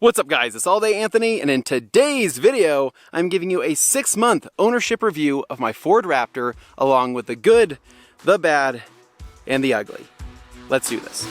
What's up guys, it's All Day Anthony, and in today's video, I'm giving you a 6-month ownership review of my Ford Raptor, along with the good, the bad, and the ugly. Let's do this.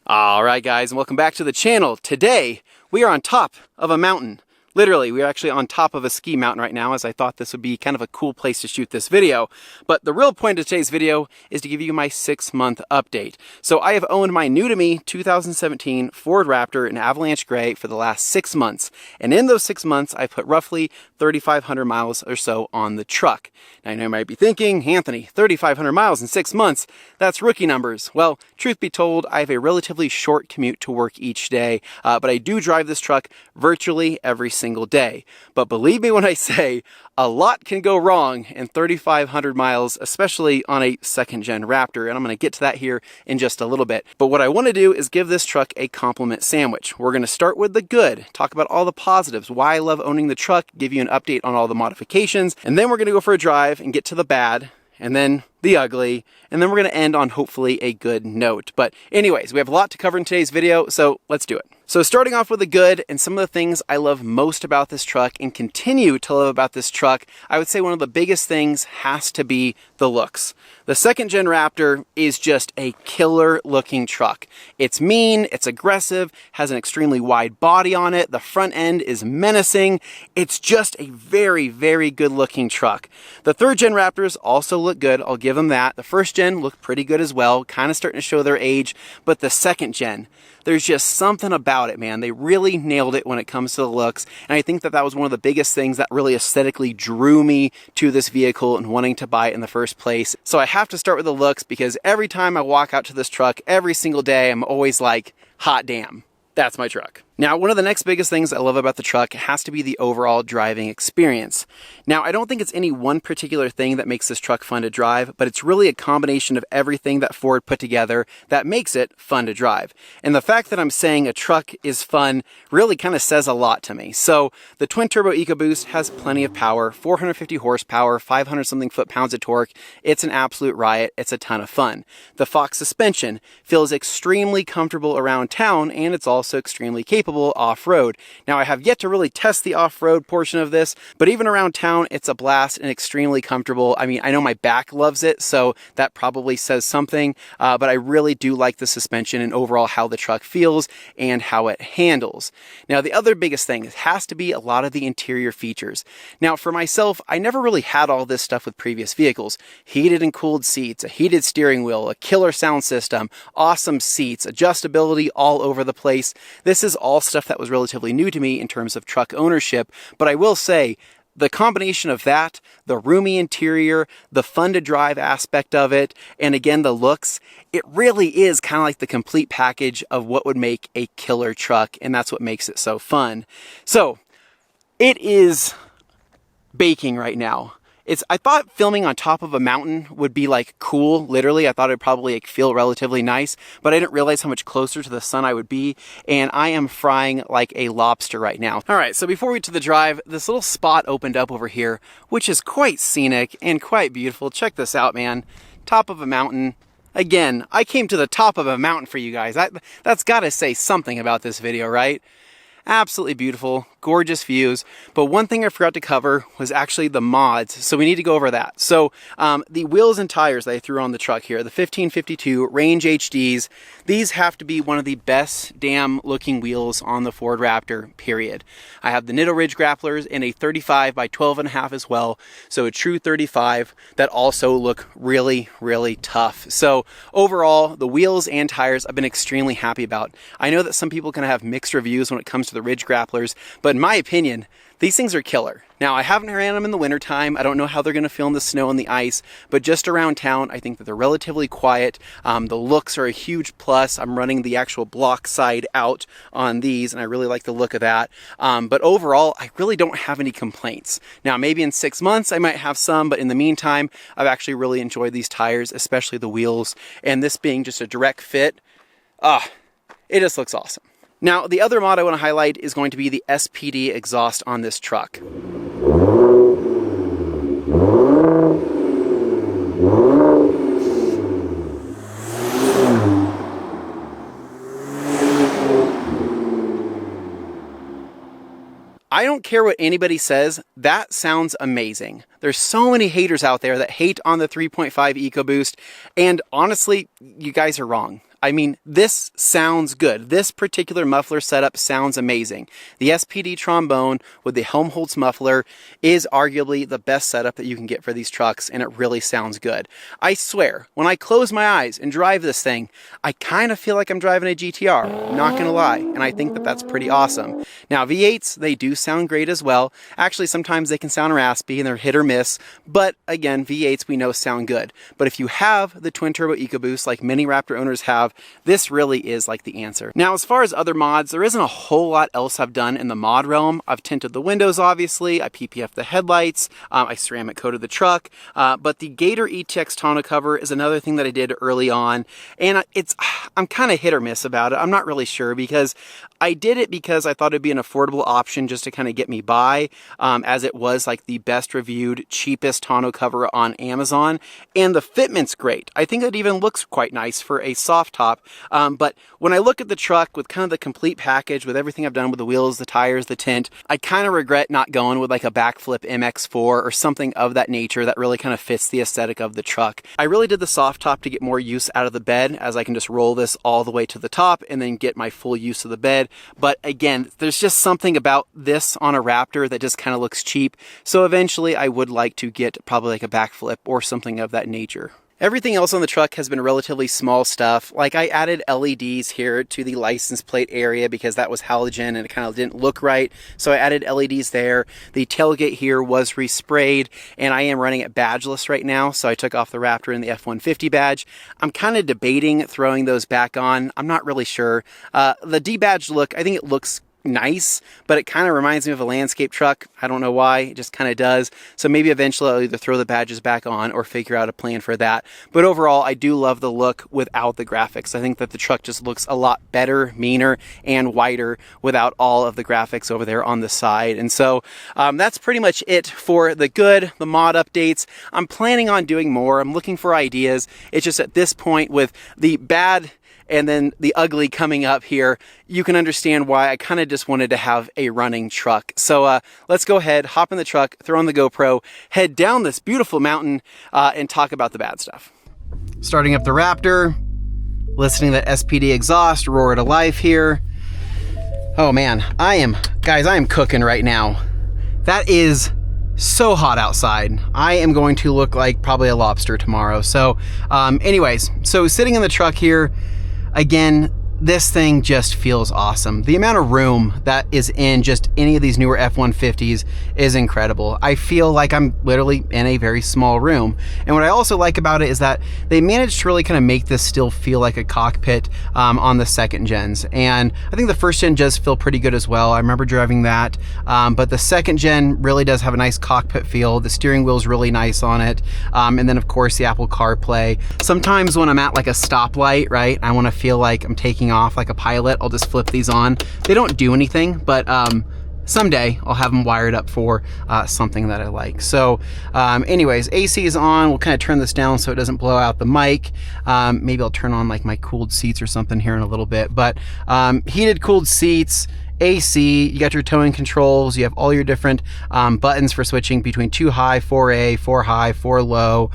Alright guys, and welcome back to the channel. Today, we are on top of a mountain. Literally, we're actually on top of a ski mountain right now, as I thought this would be kind of a cool place to shoot this video. But the real point of today's video is to give you my 6-month update. So I have owned my new to me 2017 Ford Raptor in Avalanche Gray for the last 6 months. And in those 6 months, I put roughly 3,500 miles or so on the truck. Now I know you might be thinking, Anthony, 3,500 miles in 6 months, that's rookie numbers. Well, truth be told, I have a relatively short commute to work each day, but I do drive this truck virtually every single day. But believe me when I say, a lot can go wrong in 3,500 miles, especially on a second-gen Raptor, and I'm going to get to that here in just a little bit. But what I want to do is give this truck a compliment sandwich. We're going to start with the good, talk about all the positives, why I love owning the truck, give you an update on all the modifications, and then we're going to go for a drive and get to the bad, and then the ugly, and then we're going to end on hopefully a good note. But anyways, we have a lot to cover in today's video, so let's do it. So starting off with the good and some of the things I love most about this truck and continue to love about this truck, I would say one of the biggest things has to be the looks. The second gen Raptor is just a killer looking truck. It's mean, it's aggressive, has an extremely wide body on it, the front end is menacing. It's just a very, very good looking truck. The third gen Raptors also look good, I'll give them that. The first gen looked pretty good as well, kind of starting to show their age, but the second gen, there's just something about it, man. They really nailed it when it comes to the looks, and I think that that was one of the biggest things that really aesthetically drew me to this vehicle and wanting to buy it in the first place. So I have to start with the looks, because every time I walk out to this truck, every single day, I'm always like, hot damn, that's my truck. Now, one of the next biggest things I love about the truck has to be the overall driving experience. Now, I don't think it's any one particular thing that makes this truck fun to drive, but it's really a combination of everything that Ford put together that makes it fun to drive. And the fact that I'm saying a truck is fun really kind of says a lot to me. So the twin turbo EcoBoost has plenty of power, 450 horsepower, 500 something foot-pounds of torque. It's an absolute riot. It's a ton of fun. The Fox suspension feels extremely comfortable around town, and it's also extremely capable off-road. Now, I have yet to really test the off-road portion of this, but even around town, it's a blast and extremely comfortable. I mean, I know my back loves it, so that probably says something, but I really do like the suspension and overall how the truck feels and how it handles. Now, the other biggest thing has to be a lot of the interior features. Now, for myself, I never really had all this stuff with previous vehicles. Heated and cooled seats, a heated steering wheel, a killer sound system, awesome seats, adjustability all over the place. This is all stuff that was relatively new to me in terms of truck ownership, but I will say the combination of that, the roomy interior, the fun to drive aspect of it, and again the looks, it really is kind of like the complete package of what would make a killer truck, and that's what makes it so fun. So it is baking right now. I thought filming on top of a mountain would be like cool, literally. I thought it'd probably like feel relatively nice, but I didn't realize how much closer to the sun I would be, and I am frying like a lobster right now. All right, so before we get to the drive, this little spot opened up over here, which is quite scenic and quite beautiful. Check this out, man. Top of a mountain. Again, I came to the top of a mountain for you guys. That's gotta say something about this video, right? Absolutely beautiful, gorgeous views, but one thing I forgot to cover was actually the mods, so we need to go over that. So the wheels and tires that I threw on the truck here, the 1552 Range HDs, these have to be one of the best damn looking wheels on the Ford Raptor, period. I have the Nitto Ridge grapplers in a 35 by 12.5 as well, so a true 35 that also look really, really tough. So overall, the wheels and tires I've been extremely happy about. I know that some people can have mixed reviews when it comes to the Ridge grapplers, but in my opinion, these things are killer. Now, I haven't ran them in the wintertime. I don't know how they're going to feel in the snow and the ice, but just around town, I think that they're relatively quiet. The looks are a huge plus. I'm running the actual block side out on these, and I really like the look of that. But overall, I really don't have any complaints. Now, maybe in 6 months, I might have some, but in the meantime, I've actually really enjoyed these tires, especially the wheels, and this being just a direct fit. It just looks awesome. Now, the other mod I want to highlight is going to be the SPD exhaust on this truck. I don't care what anybody says, that sounds amazing. There's so many haters out there that hate on the 3.5 EcoBoost, and honestly, you guys are wrong. I mean, this sounds good. This particular muffler setup sounds amazing. The SPD trombone with the Helmholtz muffler is arguably the best setup that you can get for these trucks, and it really sounds good. I swear, when I close my eyes and drive this thing, I kind of feel like I'm driving a GTR, not gonna lie, and I think that that's pretty awesome. Now, V8s, they do sound great as well. Actually, sometimes they can sound raspy and they're hit or miss, but again, V8s we know sound good. But if you have the twin turbo EcoBoost like many Raptor owners have, this really is like the answer. Now, as far as other mods, there isn't a whole lot else I've done in the mod realm. I've tinted the windows, obviously. I PPF'd the headlights. I ceramic coated the truck. But the Gator ETX tonneau cover is another thing that I did early on. And I'm kind of hit or miss about it. I'm not really sure because I did it because I thought it'd be an affordable option just to kind of get me by, as it was like the best reviewed, cheapest tonneau cover on Amazon. And the fitment's great. I think it even looks quite nice for a soft top. But when I look at the truck with kind of the complete package, with everything I've done with the wheels, the tires, the tint, I kind of regret not going with like a backflip MX-4 or something of that nature that really kind of fits the aesthetic of the truck. I really did the soft top to get more use out of the bed, as I can just roll this all the way to the top and then get my full use of the bed. But again, there's just something about this on a Raptor that just kind of looks cheap. So eventually I would like to get probably like a backflip or something of that nature. Everything else on the truck has been relatively small stuff. Like I added LEDs here to the license plate area because that was halogen and it kind of didn't look right. So I added LEDs there. The tailgate here was resprayed and I am running it badgeless right now. So I took off the Raptor and the F-150 badge. I'm kind of debating throwing those back on. I'm not really sure. The debadged look, I think it looks nice, but it kind of reminds me of a landscape truck. I don't know why, it just kind of does. So maybe eventually I'll either throw the badges back on or figure out a plan for that. But overall, I do love the look without the graphics. I think that the truck just looks a lot better, meaner, and wider without all of the graphics over there on the side. And so that's pretty much it for the mod updates. I'm planning on doing more. I'm looking for ideas. It's just at this point with the bad and then the ugly coming up here, you can understand why I kind of just wanted to have a running truck. So let's go ahead, hop in the truck, throw on the GoPro, head down this beautiful mountain, and talk about the bad stuff. Starting up the Raptor, listening to that SPD exhaust roar to life here. Oh man, guys, I am cooking right now. That is so hot outside. I am going to look like probably a lobster tomorrow. So anyways, so sitting in the truck here, again, this thing just feels awesome. The amount of room that is in just any of these newer F-150s is incredible. I feel like I'm literally in a very small room. And what I also like about it is that they managed to really kind of make this still feel like a cockpit on the second gens. And I think the first gen does feel pretty good as well. I remember driving that. But the second gen really does have a nice cockpit feel. The steering wheel's really nice on it. And then of course the Apple CarPlay. Sometimes when I'm at like a stoplight, right, I want to feel like I'm taking off like a pilot, I'll just flip these on. They don't do anything, but someday I'll have them wired up for something that I like. So anyways, AC is on. We'll kind of turn this down so it doesn't blow out the mic. Maybe I'll turn on like my cooled seats or something here in a little bit, but heated cooled seats, AC, you got your towing controls, you have all your different buttons for switching between 2 high, 4A, 4 high, 4 low.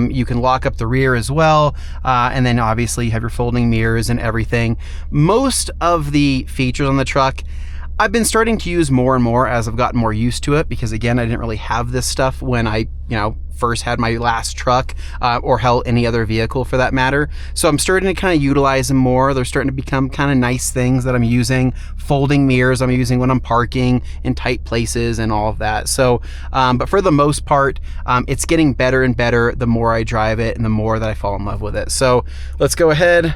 You can lock up the rear as well, and then obviously you have your folding mirrors and everything. Most of the features on the truck I've been starting to use more and more as I've gotten more used to it, because again, I didn't really have this stuff when I, first had my last truck or hell, any other vehicle for that matter. So I'm starting to kind of utilize them more. They're starting to become kind of nice things that I'm using. Folding mirrors I'm using when I'm parking in tight places and all of that. So, but for the most part, it's getting better and better the more I drive it and the more that I fall in love with it. So let's go ahead,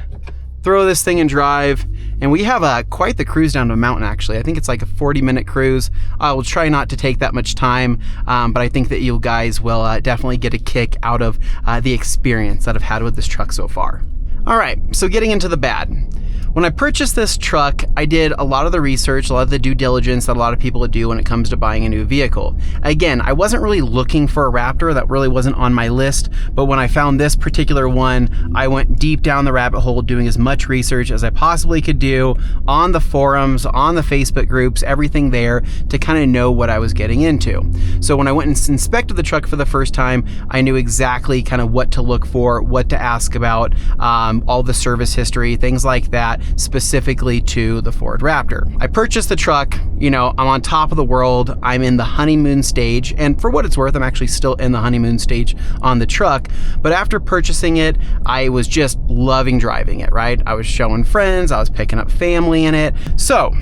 throw this thing and drive. And we have quite the cruise down to a mountain, actually. I think it's like a 40-minute cruise. I will try not to take that much time, but I think that you guys will definitely get a kick out of the experience that I've had with this truck so far. All right, so getting into the bad. When I purchased this truck, I did a lot of the research, a lot of the due diligence that a lot of people would do when it comes to buying a new vehicle. Again, I wasn't really looking for a Raptor. That really wasn't on my list. But when I found this particular one, I went deep down the rabbit hole doing as much research as I possibly could do on the forums, on the Facebook groups, everything there to kind of know what I was getting into. So when I went and inspected the truck for the first time, I knew exactly kind of what to look for, what to ask about, all the service history, things like that, specifically to the Ford Raptor. I purchased the truck, you know, I'm on top of the world, I'm in the honeymoon stage, and for what it's worth, I'm actually still in the honeymoon stage on the truck, but after purchasing it, I was just loving driving it, right? I was showing friends, I was picking up family in it. So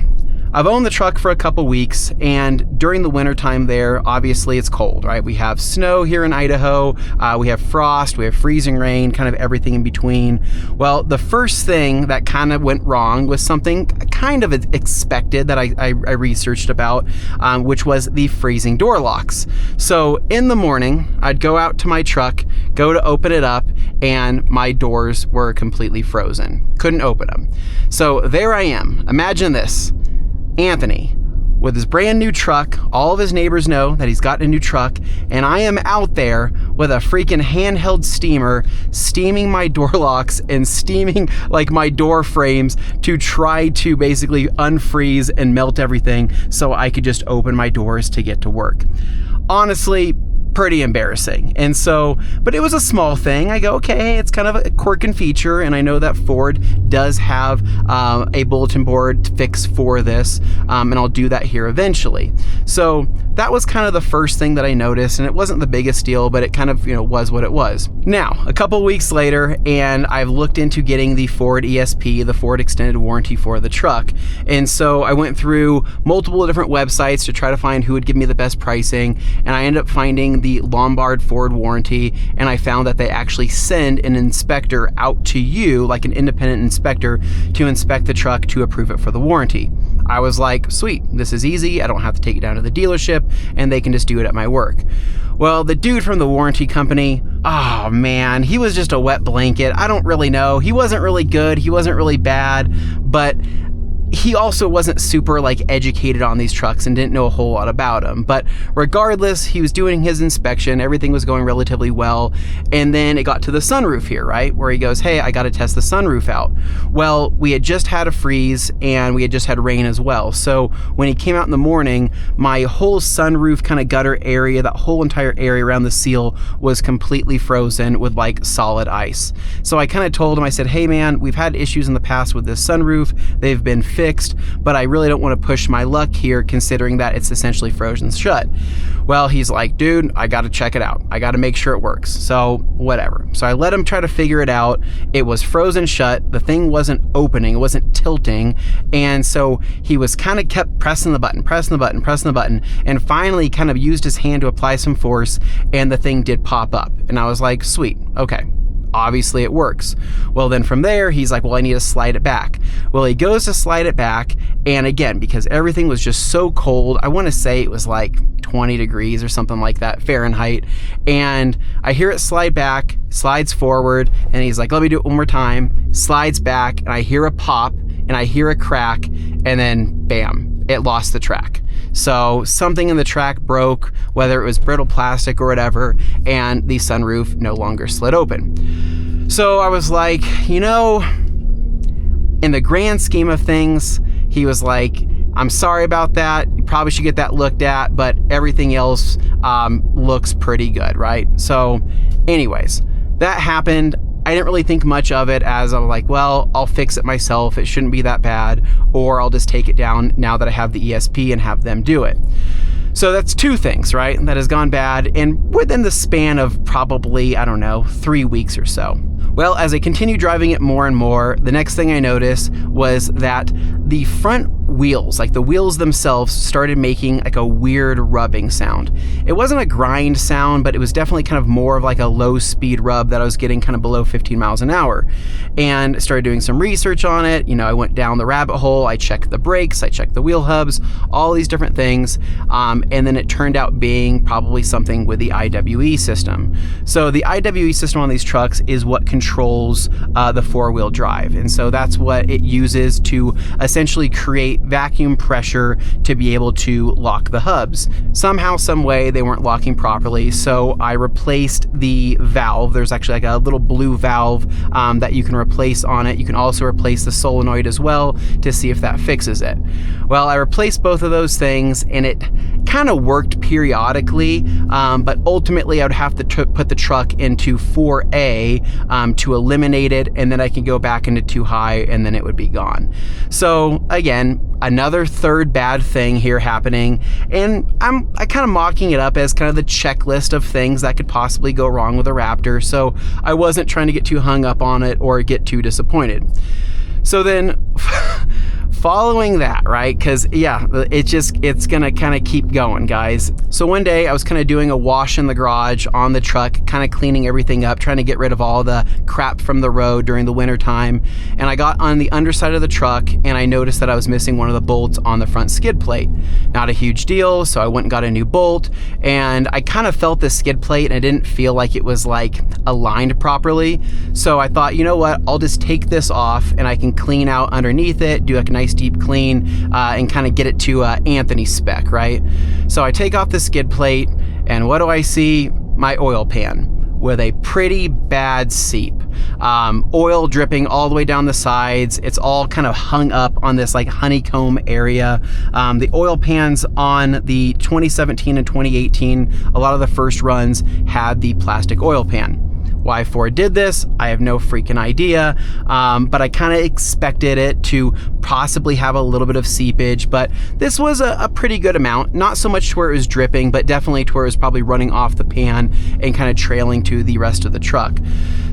I've owned the truck for a couple weeks, and during the winter time there, obviously it's cold, right? We have snow here in Idaho, we have frost, we have freezing rain, kind of everything in between. Well, the first thing that kind of went wrong was something kind of expected that I researched about, which was the freezing door locks. So in the morning, I'd go out to my truck, go to open it up, and my doors were completely frozen. Couldn't open them. So there I am. Imagine this. Anthony, with his brand new truck, all of his neighbors know that he's got a new truck, and I am out there with a freaking handheld steamer, steaming my door locks and steaming like my door frames to try to basically unfreeze and melt everything so I could just open my doors to get to work. Honestly, pretty embarrassing. And so, but it was a small thing. I go, okay, it's kind of a quirk and feature, and I know that Ford does have a bulletin board fix for this, and I'll do that here eventually. So that was kind of the first thing that I noticed, and it wasn't the biggest deal, but it kind of, you know, was what it was. Now, a couple weeks later, and I've looked into getting the Ford ESP, the Ford Extended Warranty for the truck. And so I went through multiple different websites to try to find who would give me the best pricing, and I ended up finding the Lombard Ford warranty, and I found that they actually send an inspector out to you, like an independent inspector, to inspect the truck to approve it for the warranty. I was like, sweet, this is easy. I don't have to take it down to the dealership, and they can just do it at my work. Well, the dude from the warranty company, oh man, he was just a wet blanket. I don't really know. He wasn't really good. He wasn't really bad, but he also wasn't super like educated on these trucks and didn't know a whole lot about them. But regardless, he was doing his inspection, everything was going relatively well, and then it got to the sunroof here, right, where he goes, hey, I got to test the sunroof out. Well, we had just had a freeze and we had just had rain as well, so when he came out in the morning, my whole sunroof kind of gutter area, that whole entire area around the seal was completely frozen with like solid ice. So I kind of told him, I said, hey man, we've had issues in the past with this sunroof, they've been fixed, but I really don't want to push my luck here considering that it's essentially frozen shut. Well, he's like, dude, I got to check it out. I got to make sure it works. So whatever. So I let him try to figure it out. It was frozen shut. The thing wasn't opening. It wasn't tilting. And so he was kind of kept pressing the button, and finally kind of used his hand to apply some force, and the thing did pop up. And I was like, sweet, okay. Obviously it works. Well, then from there, he's like, well, I need to slide it back. Well, he goes to slide it back, and again, because everything was just so cold, I want to say it was like 20 degrees or something like that Fahrenheit, and I hear it slide back, slides forward, and he's like, let me do it one more time, slides back, and I hear a pop, and I hear a crack, and then bam, it lost the track. So something in the track broke, whether it was brittle plastic or whatever, and the sunroof no longer slid open. So I was like, you know, in the grand scheme of things, he was like, I'm sorry about that. You probably should get that looked at, but everything else looks pretty good, right? So anyways, that happened. I didn't really think much of it, as I'm like, well, I'll fix it myself. It shouldn't be that bad, or I'll just take it down now that I have the ESP and have them do it. So that's two things, right? That has gone bad, and within the span of probably, I don't know, 3 weeks or so. Well, as I continued driving it more and more, the next thing I noticed was that the front wheels, like the wheels themselves started making like a weird rubbing sound. It wasn't a grind sound, but it was definitely kind of more of like a low speed rub that I was getting kind of below 15 miles an hour. And started doing some research on it. You know, I went down the rabbit hole, I checked the brakes, I checked the wheel hubs, all these different things. And then it turned out being probably something with the IWE system. So the IWE system on these trucks is what controls the four-wheel drive. And so that's what it uses to essentially create vacuum pressure to be able to lock the hubs. Somehow, some way, they weren't locking properly, so I replaced the valve. There's actually like a little blue valve that you can replace on it. You can also replace the solenoid as well to see if that fixes it. Well, I replaced both of those things, and it kind of worked periodically, but ultimately I would have to put the truck into 4A to eliminate it, and then I can go back into 2 high, and then it would be gone. So again, another third bad thing here happening, and I kind of mocking it up as kind of the checklist of things that could possibly go wrong with a Raptor, so I wasn't trying to get too hung up on it or get too disappointed. So then following that, right? Because yeah, it's gonna kind of keep going, guys. So one day I was kind of doing a wash in the garage on the truck, kind of cleaning everything up, trying to get rid of all the crap from the road during the winter time. And I got on the underside of the truck and I noticed that I was missing one of the bolts on the front skid plate. Not a huge deal, so I went and got a new bolt, and I kind of felt the skid plate and I didn't feel like it was like aligned properly. So I thought, you know what, I'll just take this off and I can clean out underneath it, do like a nice deep clean, and kind of get it to Anthony spec, right? So I take off the skid plate, and what do I see? My oil pan with a pretty bad seep. Oil dripping all the way down the sides. It's all kind of hung up on this like honeycomb area. The oil pans on the 2017 and 2018, a lot of the first runs had the plastic oil pan. Why Ford did this, I have no freaking idea, but I kind of expected it to possibly have a little bit of seepage, but this was a pretty good amount. Not so much to where it was dripping, but definitely to where it was probably running off the pan and kind of trailing to the rest of the truck.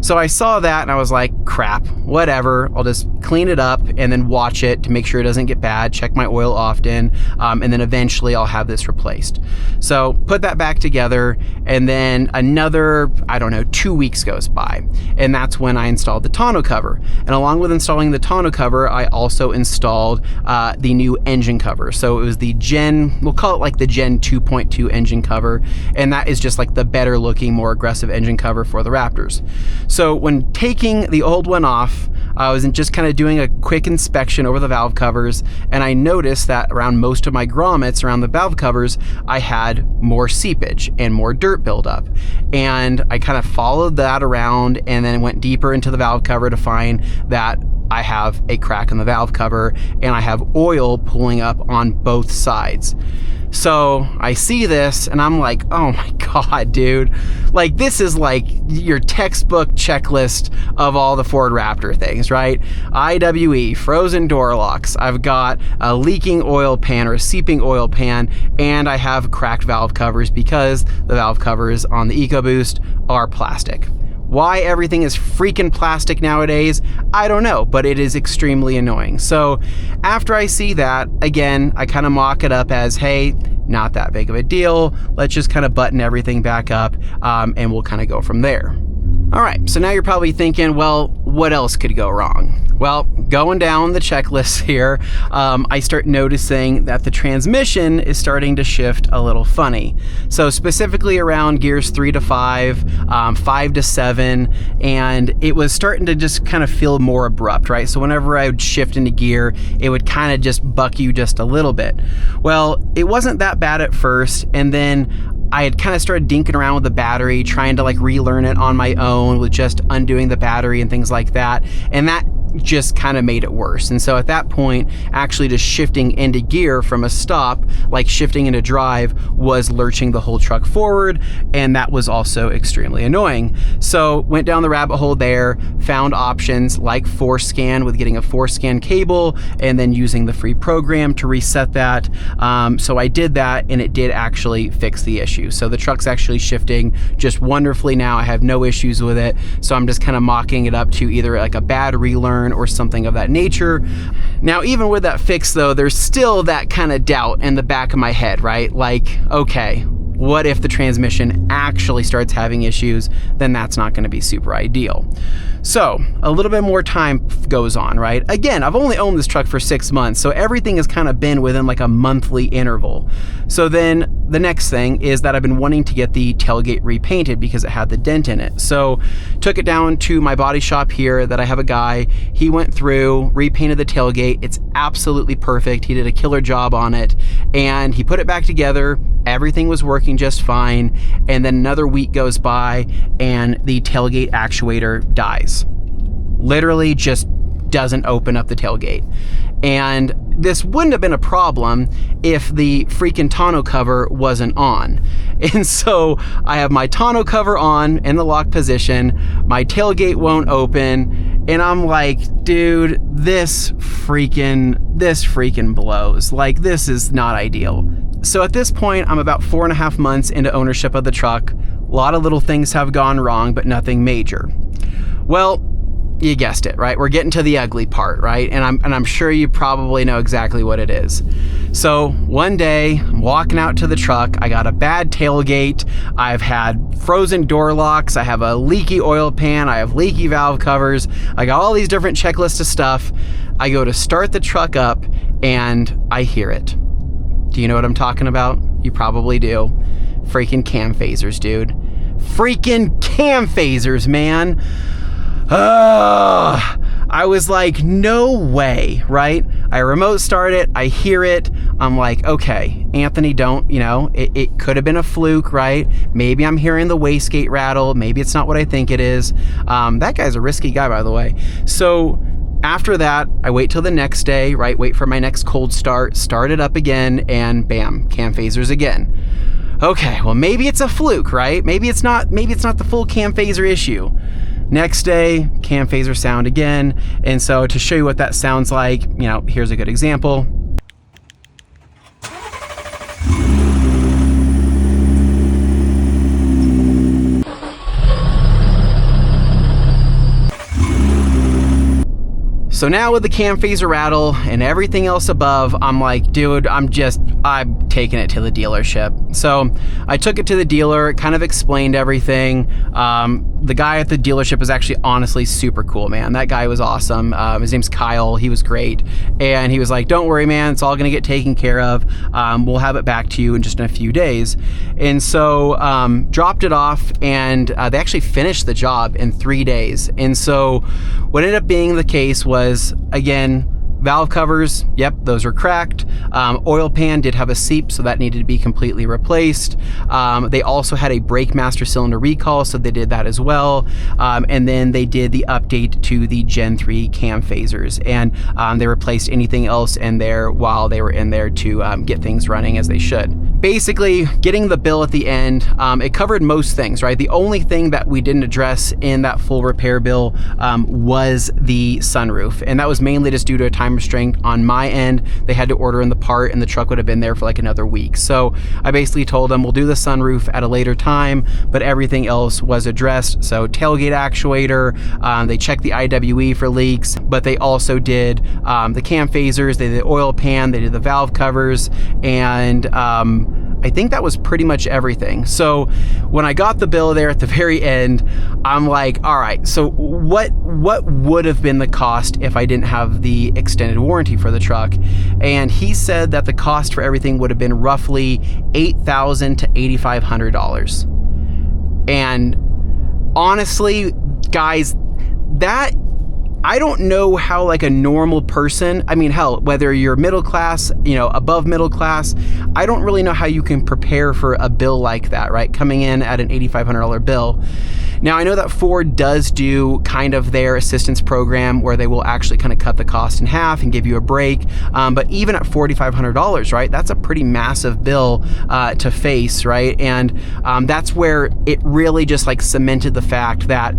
So I saw that and I was like, crap, whatever, I'll just clean it up and then watch it to make sure it doesn't get bad, check my oil often, and then eventually I'll have this replaced. So put that back together, and then another, I don't know, 2 weeks goes by, and that's when I installed the tonneau cover. And along with installing the tonneau cover, I also installed the new engine cover. So it was the we'll call it like the Gen 2.2 engine cover, and that is just like the better looking, more aggressive engine cover for the Raptors. So when taking the old one off, I was just kind of doing a quick inspection over the valve covers, and I noticed that around most of my grommets around the valve covers, I had more seepage and more dirt buildup. And I kind of followed that around and then went deeper into the valve cover to find that I have a crack in the valve cover and I have oil pulling up on both sides. So I see this and I'm like, oh my God, dude. Like, this is like your textbook checklist of all the Ford Raptor things, right? IWE, frozen door locks. I've got a leaking oil pan or a seeping oil pan, and I have cracked valve covers because the valve covers on the EcoBoost are plastic. Why everything is freaking plastic nowadays, I don't know, but it is extremely annoying. So after I see that, again, I kind of mock it up as, hey, not that big of a deal. Let's just kind of button everything back up, and we'll kind of go from there. All right, so now you're probably thinking, well, what else could go wrong? Well, going down the checklist here, I start noticing that the transmission is starting to shift a little funny. So specifically around gears 3 to 5, 5 to 7, and it was starting to just kind of feel more abrupt, right? So whenever I would shift into gear, it would kind of just buck you just a little bit. Well, it wasn't that bad at first, and then I had kind of started dinking around with the battery, trying to like relearn it on my own with just undoing the battery and things like that. And that just kind of made it worse. And so at that point, actually just shifting into gear from a stop, like shifting into drive, was lurching the whole truck forward. And that was also extremely annoying. So went down the rabbit hole there, found options like ForceScan with getting a ForceScan cable and then using the free program to reset that. So I did that and it did actually fix the issue. So the truck's actually shifting just wonderfully now. I have no issues with it. So I'm just kind of mocking it up to either like a bad relearn return or something of that nature. Now, even with that fix though, there's still that kind of doubt in the back of my head, right? Like, okay, what if the transmission actually starts having issues? Then that's not going to be super ideal. So a little bit more time goes on, right? Again, I've only owned this truck for 6 months, so everything has kind of been within like a monthly interval. So then the next thing is that I've been wanting to get the tailgate repainted because it had the dent in it. So took it down to my body shop here that I have a guy. He went through, repainted the tailgate. It's absolutely perfect. He did a killer job on it and he put it back together. Everything was working just fine. And then another week goes by and the tailgate actuator dies. Literally just doesn't open up the tailgate. And this wouldn't have been a problem if the freaking tonneau cover wasn't on. And so I have my tonneau cover on in the lock position, my tailgate won't open, and I'm like, dude, this freaking blows. Like, this is not ideal. So at this point, I'm about 4.5 months into ownership of the truck. A lot of little things have gone wrong, but nothing major. Well, you guessed it, right? We're getting to the ugly part, right? And I'm sure you probably know exactly what it is. So one day, I'm walking out to the truck. I got a bad tailgate. I've had frozen door locks. I have a leaky oil pan. I have leaky valve covers. I got all these different checklists of stuff. I go to start the truck up and I hear it. Do you know what I'm talking about? You probably do. Freaking cam phasers, dude. Freaking cam phasers, man. I was like, no way, right? I remote start it, I hear it, I'm like, okay, Anthony, don't, it could have been a fluke, right? Maybe I'm hearing the wastegate rattle, maybe it's not what I think it is. That guy's a risky guy, by the way. So after that, I wait till the next day, right? Wait for my next cold start it up again, and bam, cam phasers again. Okay, well, maybe it's a fluke, right? Maybe it's not the full cam phaser issue. Next day, cam phaser sound again. And so to show you what that sounds like, here's a good example. So now with the cam phaser rattle and everything else above, I'm like, dude, I'm taking it to the dealership. So I took it to the dealer, kind of explained everything. The guy at the dealership is actually honestly super cool, man. That guy was awesome. His name's Kyle. He was great. And he was like, don't worry, man. It's all going to get taken care of. We'll have it back to you in just a few days. And so dropped it off, and they actually finished the job in 3 days. And so what ended up being the case was, again, valve covers, yep, those are cracked. Oil pan did have a seep, so that needed to be completely replaced. They also had a brake master cylinder recall, so they did that as well. And then they did the update to the Gen 3 cam phasers, and they replaced anything else in there while they were in there to get things running as they should. Basically, getting the bill at the end, it covered most things, right? The only thing that we didn't address in that full repair bill was the sunroof, and that was mainly just due to a time restraint on my end. They had to order in the part, and the truck would have been there for like another week. So I basically told them we'll do the sunroof at a later time, but everything else was addressed. So tailgate actuator, they checked the IWE for leaks, but they also did the cam phasers, they did the oil pan, they did the valve covers, and I think that was pretty much everything. So when I got the bill there at the very end, I'm like, all right, so what would have been the cost if I didn't have the extended warranty for the truck? And he said that the cost for everything would have been roughly $8,000 to $8,500. And honestly, guys, that, I don't know how like a normal person, I mean, hell, whether you're middle class, above middle class, I don't really know how you can prepare for a bill like that, right? Coming in at an $8,500 bill. Now, I know that Ford does do kind of their assistance program where they will actually kind of cut the cost in half and give you a break. But even at $4,500, right, that's a pretty massive bill to face, right? And that's where it really just like cemented the fact that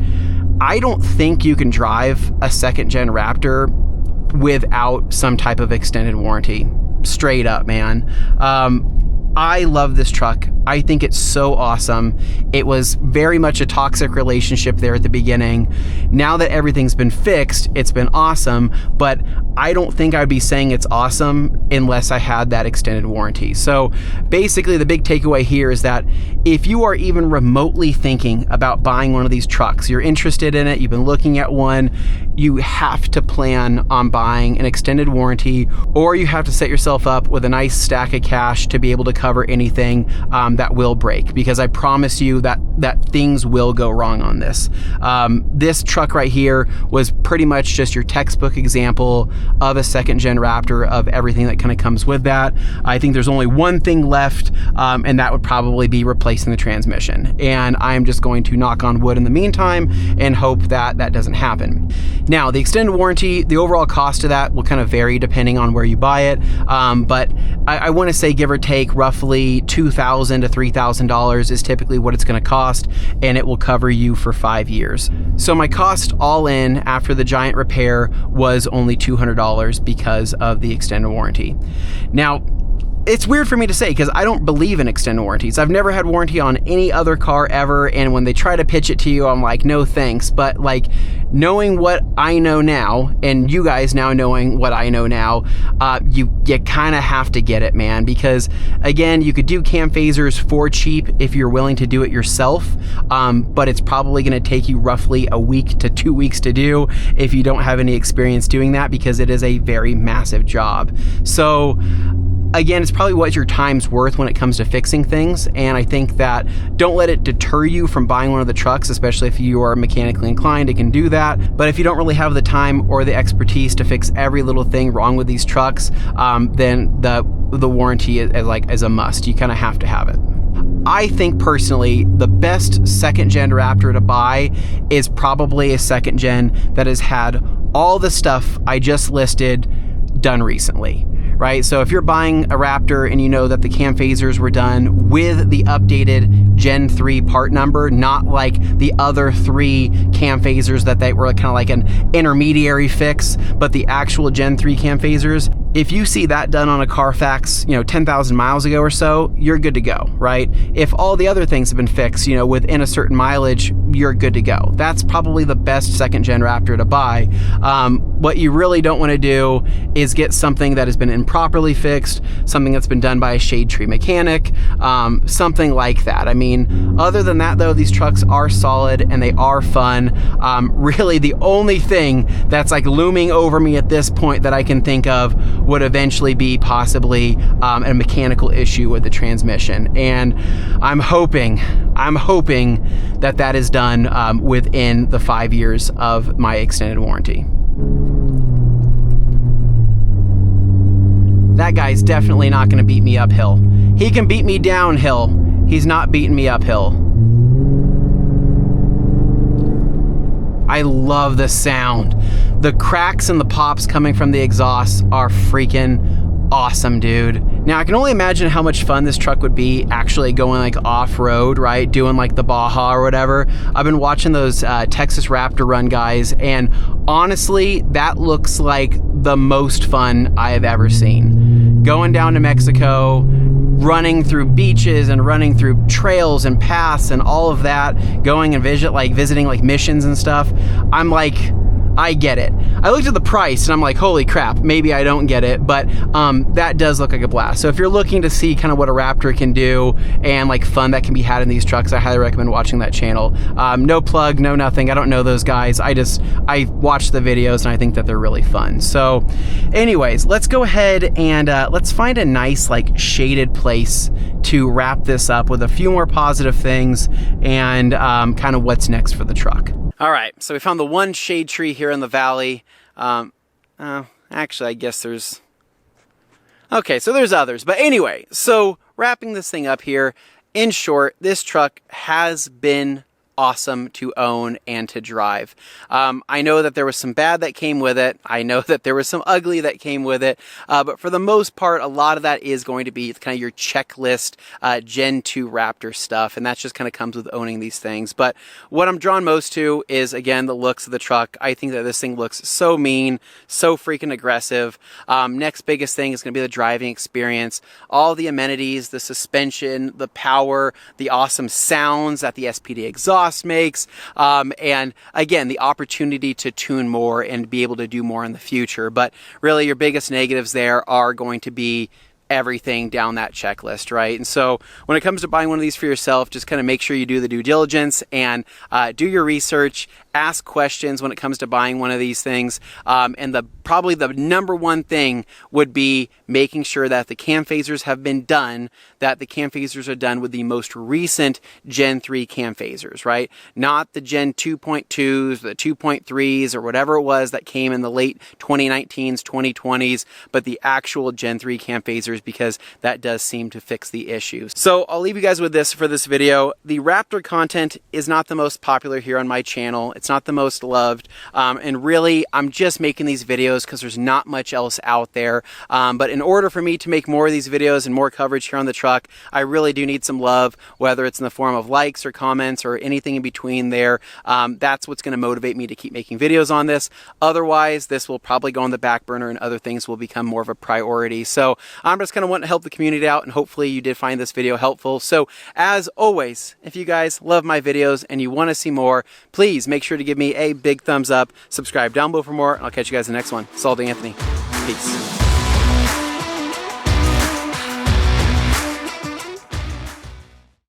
I don't think you can drive a second gen Raptor without some type of extended warranty. Straight up, man. I love this truck. I think it's so awesome. It was very much a toxic relationship there at the beginning. Now that everything's been fixed, it's been awesome, but I don't think I'd be saying it's awesome unless I had that extended warranty. So basically the big takeaway here is that if you are even remotely thinking about buying one of these trucks, you're interested in it, you've been looking at one, you have to plan on buying an extended warranty, or you have to set yourself up with a nice stack of cash to be able to cover anything that will break, because I promise you that things will go wrong on this. This truck right here was pretty much just your textbook example of a second gen Raptor, of everything that kind of comes with that. I think there's only one thing left, and that would probably be replacing the transmission. And I'm just going to knock on wood in the meantime and hope that that doesn't happen. Now, the extended warranty, the overall cost of that will kind of vary depending on where you buy it. But I want to say give or take roughly $2,000 to $3,000 is typically what it's going to cost, and it will cover you for 5 years. So my cost all in after the giant repair was only $200 because of the extended warranty. Now, it's weird for me to say because I don't believe in extended warranties. I've never had warranty on any other car ever, and when they try to pitch it to you, I'm like, no thanks. But like, knowing what I know now, and you guys now knowing what I know now, you kind of have to get it, man, because again, you could do cam phasers for cheap if you're willing to do it yourself, but it's probably going to take you roughly a week to 2 weeks to do if you don't have any experience doing that, because it is a very massive job. So again, it's probably what your time's worth when it comes to fixing things, and I think that don't let it deter you from buying one of the trucks, especially if you are mechanically inclined, it can do that. But if you don't really have the time or the expertise to fix every little thing wrong with these trucks, then the warranty is a must. You kind of have to have it. I think personally, the best second gen Raptor to buy is probably a second gen that has had all the stuff I just listed done recently. Right? So if you're buying a Raptor and you know that the cam phasers were done with the updated Gen 3 part number, not like the other 3 cam phasers that they were kind of like an intermediary fix, but the actual Gen 3 cam phasers, if you see that done on a Carfax, 10,000 miles ago or so, you're good to go, right? If all the other things have been fixed, within a certain mileage, you're good to go. That's probably the best second gen Raptor to buy. What you really don't want to do is get something that has been improperly fixed, something that's been done by a shade tree mechanic, something like that. I mean, other than that though, these trucks are solid and they are fun. Really the only thing that's like looming over me at this point that I can think of would eventually be possibly a mechanical issue with the transmission. And I'm hoping that that is done within the 5 years of my extended warranty. That guy's definitely not gonna beat me uphill. He can beat me downhill. He's not beating me uphill. I love the sound. The cracks and the pops coming from the exhaust are freaking awesome, dude. Now I can only imagine how much fun this truck would be actually going like off-road, right? Doing like the Baja or whatever. I've been watching those Texas Raptor Run guys, and honestly, that looks like the most fun I have ever seen. Going down to Mexico, running through beaches and running through trails and paths and all of that, going and visiting like missions and stuff. I'm like, I get it. I looked at the price and I'm like, holy crap, maybe I don't get it, but that does look like a blast. So if you're looking to see kind of what a Raptor can do and like fun that can be had in these trucks, I highly recommend watching that channel. No plug, no nothing. I don't know those guys. I watch the videos and I think that they're really fun. So anyways, let's go ahead and let's find a nice like shaded place to wrap this up with a few more positive things and kind of what's next for the truck. All right, so we found the one shade tree here in the valley. Actually, I guess there's... Okay, so there's others. But anyway, so wrapping this thing up here, in short, this truck has been awesome to own and to drive. I know that there was some bad that came with it. I know that there was some ugly that came with it. But for the most part, a lot of that is going to be kind of your checklist Gen 2 Raptor stuff. And that just kind of comes with owning these things. But what I'm drawn most to is, again, the looks of the truck. I think that this thing looks so mean, so freaking aggressive. Next biggest thing is going to be the driving experience. All the amenities, the suspension, the power, the awesome sounds that the SPD exhaust makes. And again, the opportunity to tune more and be able to do more in the future. But really your biggest negatives there are going to be everything down that checklist, right? And so when it comes to buying one of these for yourself, just kind of make sure you do the due diligence and do your research, ask questions when it comes to buying one of these things. And probably the number one thing would be making sure that the cam phasers have been done, that the cam phasers are done with the most recent Gen 3 cam phasers, right? Not the Gen 2.2s, the 2.3s, or whatever it was that came in the late 2019s, 2020s, but the actual Gen 3 cam phasers, because that does seem to fix the issues. So I'll leave you guys with this for this video. The Raptor content is not the most popular here on my channel. It's not the most loved. And really, I'm just making these videos because there's not much else out there. But in order for me to make more of these videos and more coverage here on the truck, I really do need some love, whether it's in the form of likes or comments or anything in between there. That's what's going to motivate me to keep making videos on this. Otherwise, this will probably go on the back burner and other things will become more of a priority. So I'm just kind of wanting to help the community out, and hopefully you did find this video helpful. So as always, if you guys love my videos and you want to see more, please make sure to give me a big thumbs up, subscribe down below for more, and I'll catch you guys in the next one. Salty Anthony. Peace.